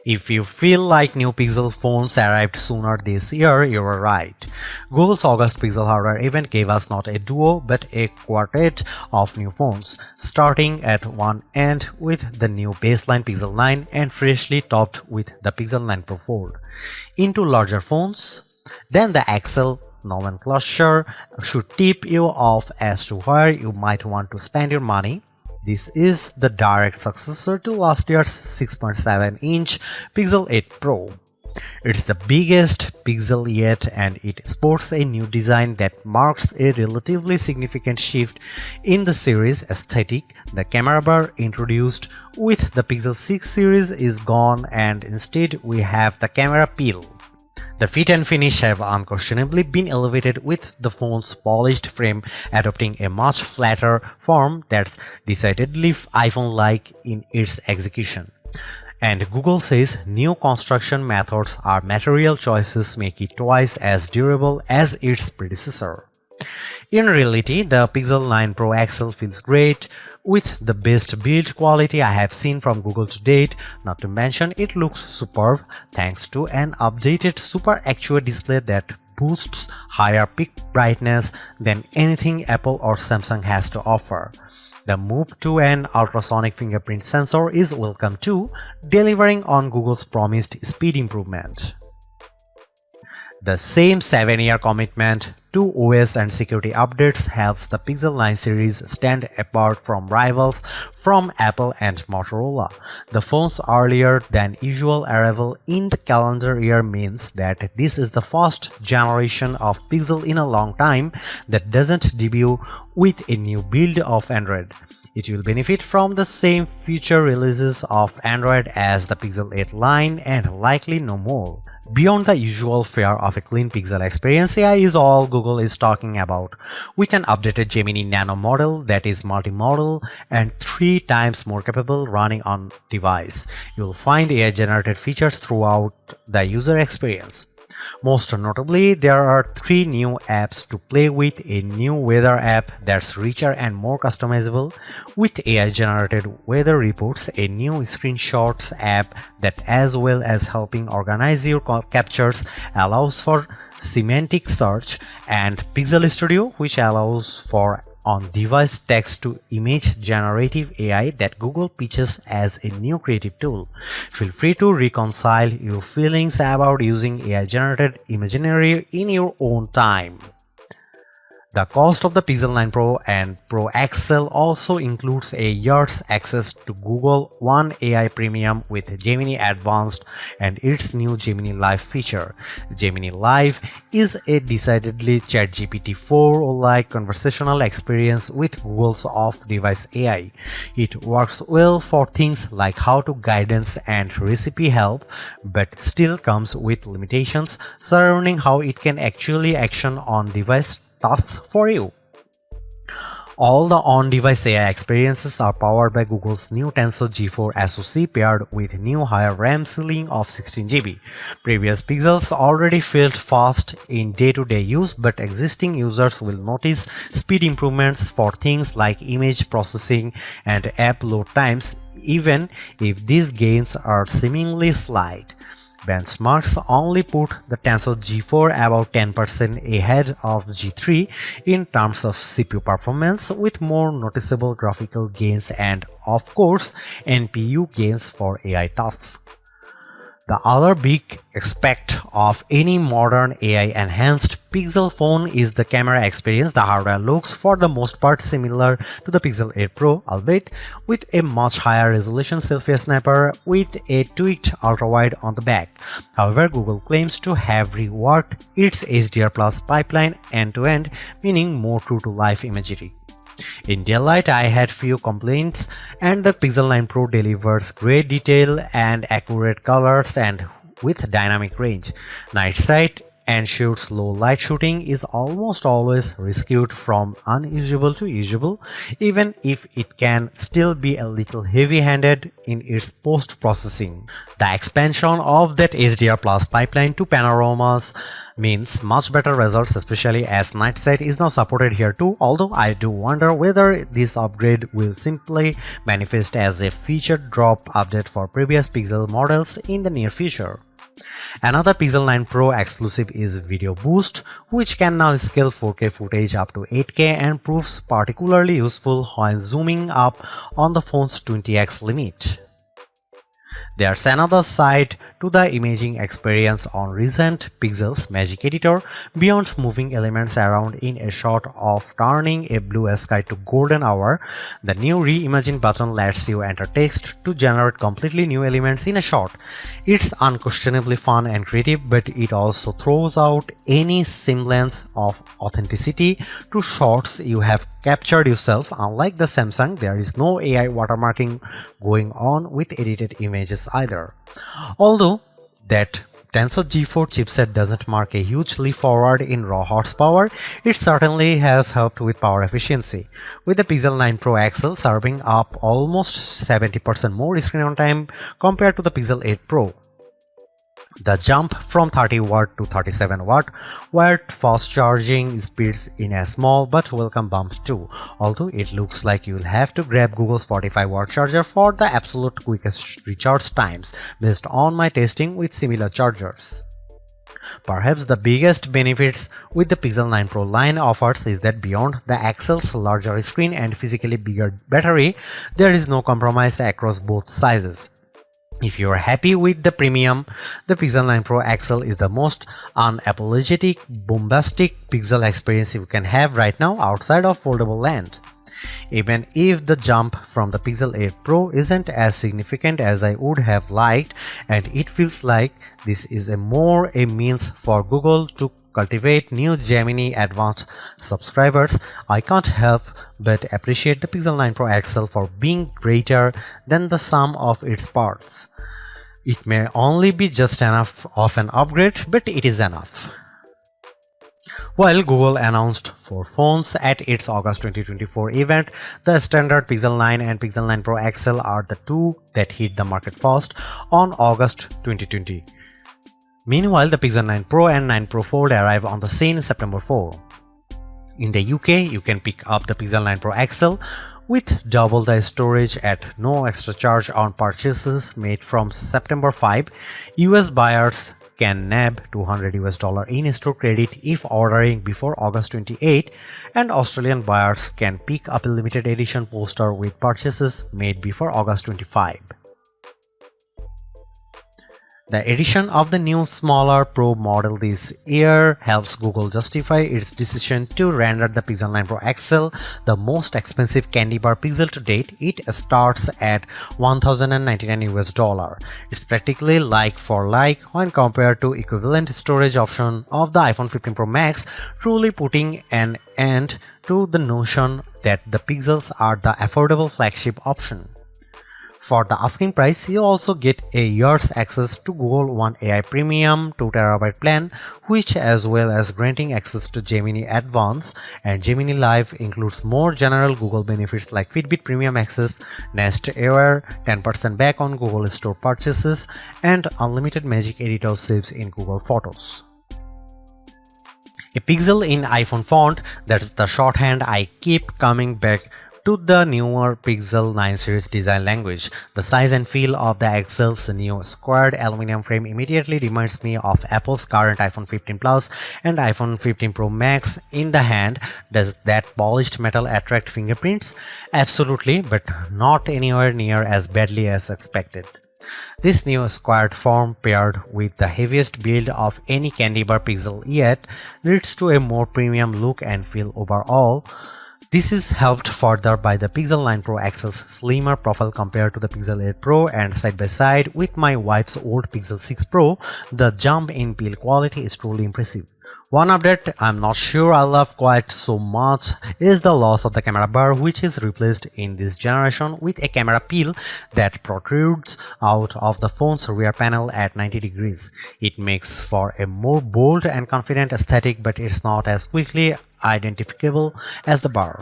If you feel like new Pixel phones arrived sooner this year, you are right. Google's August Pixel hardware event gave us not a duo but a quartet of new phones, starting at one end with the new baseline Pixel 9 and freshly topped with the Pixel 9 Pro Fold. Into larger phones, then the XL nomenclature should tip you off as to where you might want to spend your money. This is the direct successor to last year's 6.7-inch Pixel 8 Pro. It's the biggest Pixel yet, and it sports a new design that marks a relatively significant shift in the series aesthetic. The camera bar introduced with the Pixel 6 series is gone, and instead we have the camera peel. The fit and finish have unquestionably been elevated, with the phone's polished frame adopting a much flatter form that's decidedly iPhone-like in its execution. And Google says new construction methods or material choices make it twice as durable as its predecessor. In reality, the Pixel 9 Pro XL feels great, with the best build quality I have seen from Google to date. Not to mention, it looks superb thanks to an updated Super Actuate display that boosts higher peak brightness than anything Apple or Samsung has to offer. The move to an ultrasonic fingerprint sensor is welcome too, delivering on Google's promised speed improvement. The same 7-year commitment to OS and security updates helps the Pixel 9 series stand apart from rivals from Apple and Motorola. The phone's earlier than usual arrival in the calendar year means that this is the first generation of Pixel in a long time that doesn't debut with a new build of Android. It will benefit from the same future releases of Android as the Pixel 8 line and likely no more. Beyond the usual fare of a clean Pixel experience, AI is all Google is talking about, with an updated Gemini Nano model that is multimodal and 3 times more capable running on device. You'll find AI-generated features throughout the user experience. Most notably, there are 3 new apps to play with: a new weather app that's richer and more customizable with AI-generated weather reports, a new screenshots app that, as well as helping organize your captures, allows for semantic search, and Pixel Studio, which allows for on-device text-to-image generative AI that Google pitches as a new creative tool. Feel free to reconcile your feelings about using AI-generated imagery in your own time. The cost of the Pixel 9 Pro and Pro XL also includes a year's access to Google One AI Premium with Gemini Advanced and its new Gemini Live feature. Gemini Live is a decidedly ChatGPT 4-like conversational experience with Google's off-device AI. It works well for things like how-to guidance and recipe help, but still comes with limitations surrounding how it can actually action on-device tasks for you. All the on-device AI experiences are powered by Google's new Tensor G4 SoC paired with new higher RAM ceiling of 16GB. Previous Pixels already felt fast in day-to-day use, but existing users will notice speed improvements for things like image processing and app load times, even if these gains are seemingly slight. Benchmarks only put the Tensor G4 about 10% ahead of G3 in terms of CPU performance, with more noticeable graphical gains and, of course, NPU gains for AI tasks. The other big aspect of any modern AI-enhanced Pixel phone is the camera experience. The hardware looks for the most part similar to the Pixel 8 Pro, albeit with a much higher resolution selfie snapper with a tweaked ultrawide on the back. However, Google claims to have reworked its HDR Plus pipeline end-to-end, meaning more true-to-life imagery. In daylight, I had few complaints, and the Pixel 9 Pro delivers great detail and accurate colors and with dynamic range. Night sight ensures low light shooting is almost always rescued from unusable to usable, even if it can still be a little heavy-handed in its post-processing. The expansion of that HDR Plus pipeline to panoramas means much better results, especially as night sight is now supported here too, although I do wonder whether this upgrade will simply manifest as a feature drop update for previous Pixel models in the near future. Another Pixel 9 Pro exclusive is Video Boost, which can now scale 4K footage up to 8K and proves particularly useful when zooming up on the phone's 20x limit. There's another side to the imaging experience on recent Pixel's Magic Editor. Beyond moving elements around in a shot of turning a blue sky to golden hour, the new Reimagine button lets you enter text to generate completely new elements in a shot. It's unquestionably fun and creative, but it also throws out any semblance of authenticity to shots you have captured yourself. Unlike the Samsung, there is no AI watermarking going on with edited images either. Although that Tensor G4 chipset doesn't mark a huge leap forward in raw horsepower, it certainly has helped with power efficiency, with the Pixel 9 Pro XL serving up almost 70% more screen on time compared to the Pixel 8 Pro. The jump from 30W to 37W wired fast charging speeds in a small but welcome bump too, although it looks like you'll have to grab Google's 45W charger for the absolute quickest recharge times based on my testing with similar chargers. Perhaps the biggest benefits with the Pixel 9 Pro line offers is that beyond the XL's larger screen and physically bigger battery, there is no compromise across both sizes. If you are happy with the premium, the Pixel 9 Pro XL is the most unapologetic, bombastic Pixel experience you can have right now outside of foldable land. Even if the jump from the Pixel 8 Pro isn't as significant as I would have liked, and it feels like this is more a means for Google to cultivate new Gemini Advanced subscribers, I can't help but appreciate the Pixel 9 Pro XL for being greater than the sum of its parts. It may only be just enough of an upgrade, but it is enough. While Google announced 4 phones at its August 2024 event, the standard Pixel 9 and Pixel 9 Pro XL are the two that hit the market first on August 2020. Meanwhile, the Pixel 9 Pro and 9 Pro Fold arrive on the scene September 4. In the UK, you can pick up the Pixel 9 Pro XL with double the storage at no extra charge on purchases made from September 5. US buyers can nab $200 in-store credit if ordering before August 28, and Australian buyers can pick up a limited edition poster with purchases made before August 25. The addition of the new smaller Pro model this year helps Google justify its decision to render the Pixel 9 Pro XL the most expensive candy bar Pixel to date. It starts at $1,099. It's practically like for like when compared to equivalent storage option of the iPhone 15 Pro Max, truly putting an end to the notion that the Pixels are the affordable flagship option. For the asking price, you also get a year's access to Google One AI Premium 2TB plan, which, as well as granting access to Gemini Advanced and Gemini Live, includes more general Google benefits like Fitbit Premium Access, Nest Air, 10% back on Google Store purchases, and unlimited Magic Editor saves in Google Photos. A pixel in iPhone font, that's the shorthand I keep coming back to the newer Pixel 9 series design language. The size and feel of the XL's new squared aluminum frame immediately reminds me of Apple's current iPhone 15 Plus and iPhone 15 Pro Max in the hand. Does that polished metal attract fingerprints? Absolutely, but not anywhere near as badly as expected. This new squared form, paired with the heaviest build of any candy bar Pixel yet, leads to a more premium look and feel overall. This is helped further by the Pixel 9 Pro XL's slimmer profile compared to the Pixel 8 Pro, and side by side with my wife's old Pixel 6 Pro, the jump in build quality is truly impressive. One update I'm not sure I love quite so much is the loss of the camera bar, which is replaced in this generation with a camera peel that protrudes out of the phone's rear panel at 90 degrees. It makes for a more bold and confident aesthetic, but it's not as quickly identifiable as the bar.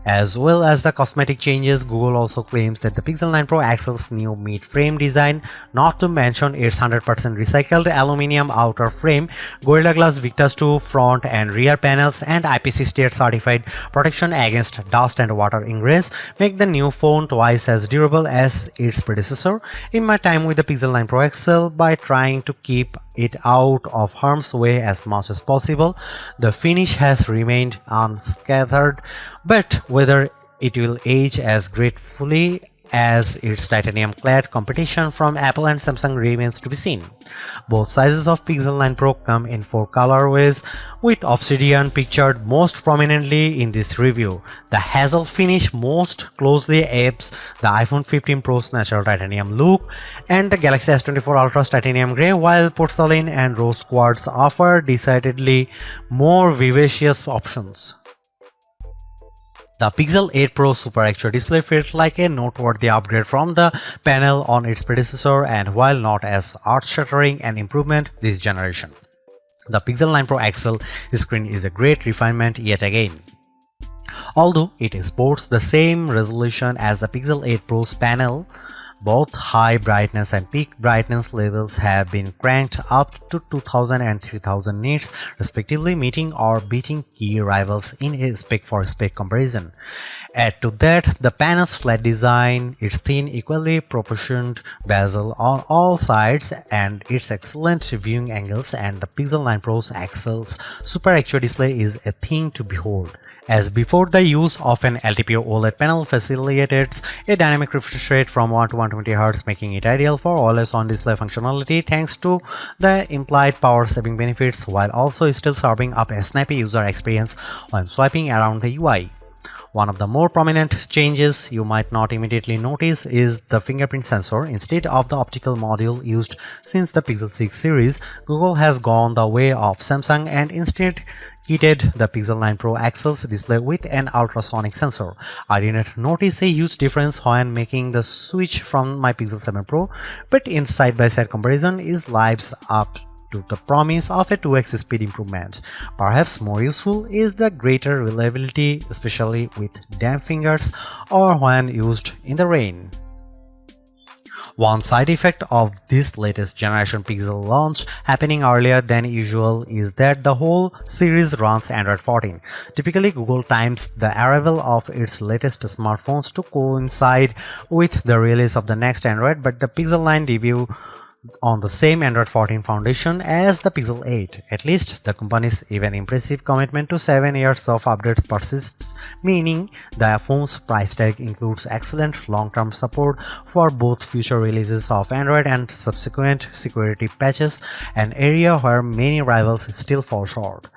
As well as the cosmetic changes, Google also claims that the Pixel 9 Pro XL's new mid-frame design, not to mention its 100% recycled aluminum outer frame, Gorilla Glass Victus 2 front and rear panels, and IP68 certified protection against dust and water ingress, make the new phone twice as durable as its predecessor. In my time with the Pixel 9 Pro XL, by trying to keep it out of harm's way as much as possible, the finish has remained unscathed, but whether it will age as gracefully as its titanium-clad competition from Apple and Samsung remains to be seen. Both sizes of Pixel 9 Pro come in 4 colorways, with Obsidian pictured most prominently in this review. The hazel finish most closely apes the iPhone 15 Pro's natural titanium look, and the Galaxy S24 Ultra's titanium gray, while porcelain and rose quartz offer decidedly more vivacious options. The Pixel 8 Pro Super XR display feels like a noteworthy upgrade from the panel on its predecessor, and while not as earth-shattering an improvement this generation, the Pixel 9 Pro XL screen is a great refinement yet again. Although it sports the same resolution as the Pixel 8 Pro's panel, both high brightness and peak brightness levels have been cranked up to 2000 and 3000 nits respectively, meeting or beating key rivals in a spec-for-spec comparison. Add to that the panel's flat design, its thin, equally proportioned bezel on all sides, and its excellent viewing angles, and the Pixel 9 Pro's XL's Super XR display is a thing to behold. As before, the use of an LTPO OLED panel facilitates a dynamic refresh rate from 1 to 120Hz, making it ideal for always-on display functionality thanks to the implied power-saving benefits, while also still serving up a snappy user experience when swiping around the UI. One of the more prominent changes you might not immediately notice is the fingerprint sensor. Instead of the optical module used since the Pixel 6 series, Google has gone the way of Samsung and instead kitted the Pixel 9 Pro XL's display with an ultrasonic sensor. I didn't notice a huge difference when making the switch from my Pixel 7 Pro, but in side-by-side comparison it lives up to the promise of a 2x speed improvement. Perhaps more useful is the greater reliability, especially with damp fingers or when used in the rain. One side effect of this latest generation Pixel launch happening earlier than usual is that the whole series runs Android 14. Typically, Google times the arrival of its latest smartphones to coincide with the release of the next Android, but the Pixel 9 debut on the same Android 14 foundation as the Pixel 8. At least the company's even impressive commitment to 7 years of updates persists, meaning the phone's price tag includes excellent long-term support for both future releases of Android and subsequent security patches, an area where many rivals still fall short.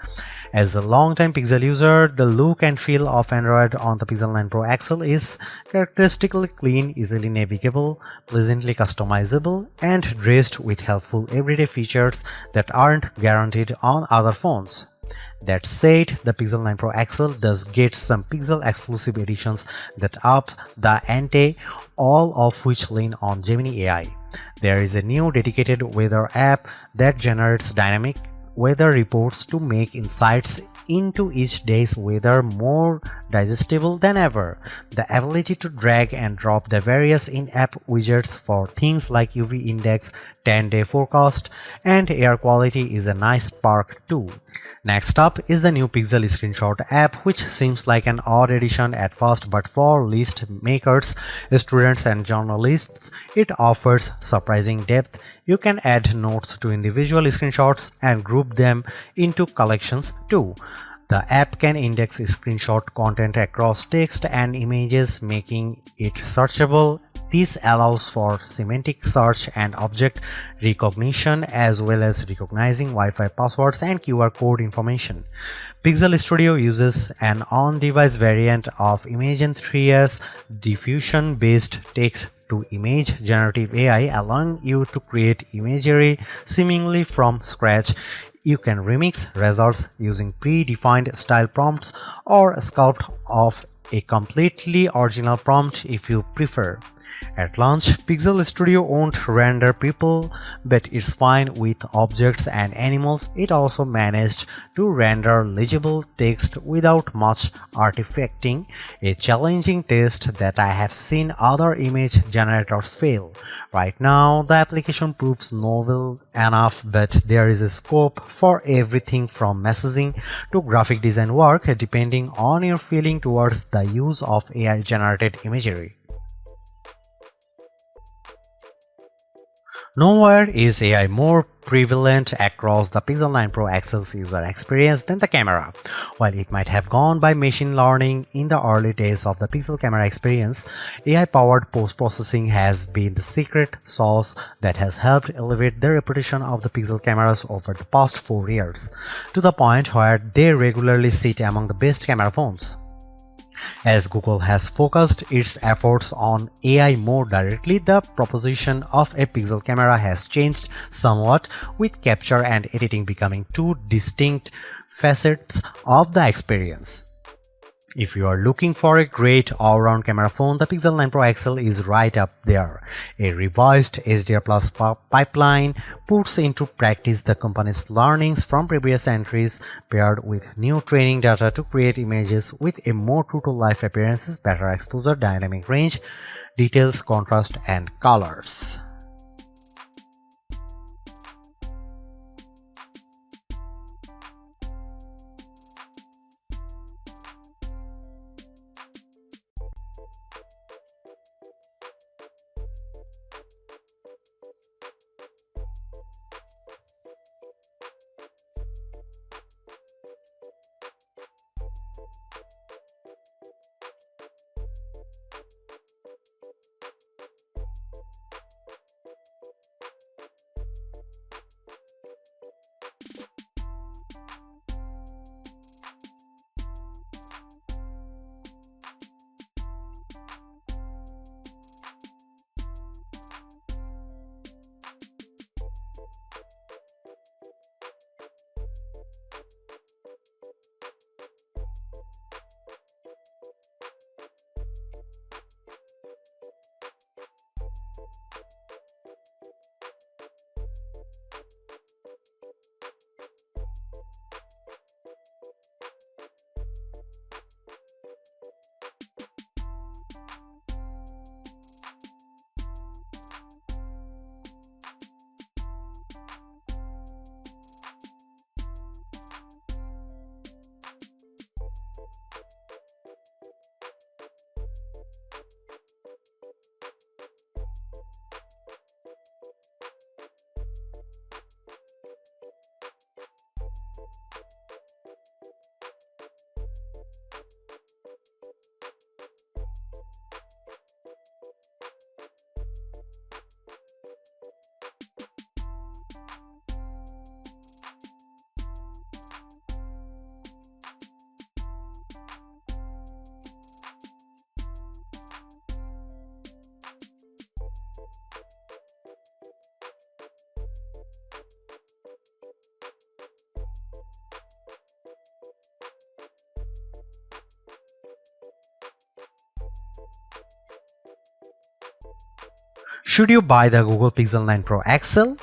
As a long-time Pixel user, the look and feel of Android on the Pixel 9 Pro XL is characteristically clean, easily navigable, pleasantly customizable, and dressed with helpful everyday features that aren't guaranteed on other phones. That said, the Pixel 9 Pro XL does get some Pixel exclusive editions that up the ante, all of which lean on Gemini AI. There is a new dedicated weather app that generates dynamic weather reports to make insights into each day's weather more digestible than ever. The ability to drag and drop the various in-app widgets for things like UV index, 10-day forecast, and air quality is a nice perk too. Next up is the new Pixel Screenshot app, which seems like an odd addition at first, but for list makers, students, and journalists, it offers surprising depth. You can add notes to individual screenshots and group them into collections too. The app can index screenshot content across text and images, making it searchable This allows for semantic search and object recognition as well as recognizing Wi-Fi passwords and QR code information. Pixel Studio uses an on-device variant of Imagen 3's diffusion-based text-to-image generative AI, allowing you to create imagery seemingly from scratch. You can remix results using predefined style prompts or sculpt off a completely original prompt if you prefer. At launch, Pixel Studio won't render people, but it's fine with objects and animals. It also managed to render legible text without much artifacting, a challenging test that I have seen other image generators fail. Right now, the application proves novel enough, but there is a scope for everything from messaging to graphic design work, depending on your feeling towards the use of AI-generated imagery. Nowhere is AI more prevalent across the Pixel 9 Pro XL's user experience than the camera. While it might have gone by machine learning in the early days of the Pixel camera experience, AI-powered post-processing has been the secret sauce that has helped elevate the reputation of the Pixel cameras over the past 4 years, to the point where they regularly sit among the best camera phones. As Google has focused its efforts on AI more directly, the proposition of a Pixel camera has changed somewhat, with capture and editing becoming two distinct facets of the experience. If you are looking for a great all-round camera phone, the Pixel 9 Pro XL is right up there. A revised HDR Plus pipeline puts into practice the company's learnings from previous entries, paired with new training data to create images with a more true-to-life appearances, better exposure, dynamic range, details, contrast, and colors. Should you buy the Google Pixel 9 Pro XL?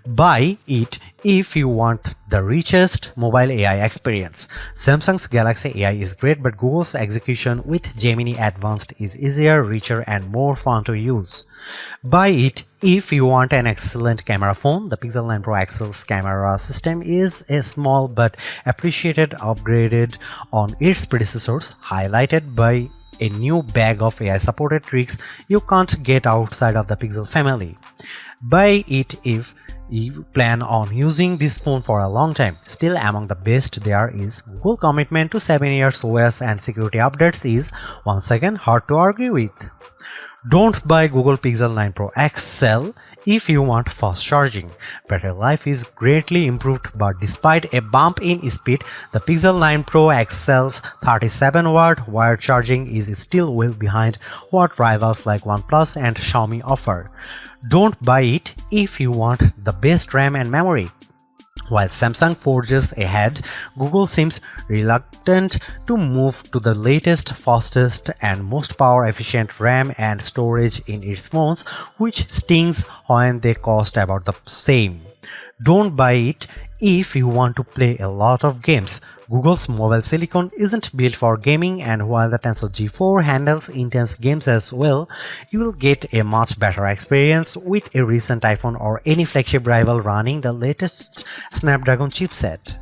Buy it if you want the richest mobile AI experience. Samsung's Galaxy AI is great, but Google's execution with Gemini Advanced is easier, richer, and more fun to use. Buy it if you want an excellent camera phone. The Pixel 9 Pro XL's camera system is a small but appreciated upgraded on its predecessors, highlighted by a new bag of AI-supported tricks you can't get outside of the Pixel family. Buy it if you plan on using this phone for a long time. Still among the best there is Google commitment to 7 years OS and security updates is once again hard to argue with. Don't buy Google Pixel 9 Pro XL if you want fast charging. Battery life is greatly improved, but despite a bump in speed, the Pixel 9 Pro XL's 37-watt wired charging is still well behind what rivals like OnePlus and Xiaomi offer. Don't buy it if you want the best RAM and memory. While Samsung forges ahead, Google seems reluctant to move to the latest, fastest, and most power-efficient RAM and storage in its phones, which stings when they cost about the same. Don't buy it if you want to play a lot of games. Google's mobile silicon isn't built for gaming, and while the Tensor G4 handles intense games as well, you will get a much better experience with a recent iPhone or any flagship rival running the latest Snapdragon chipset.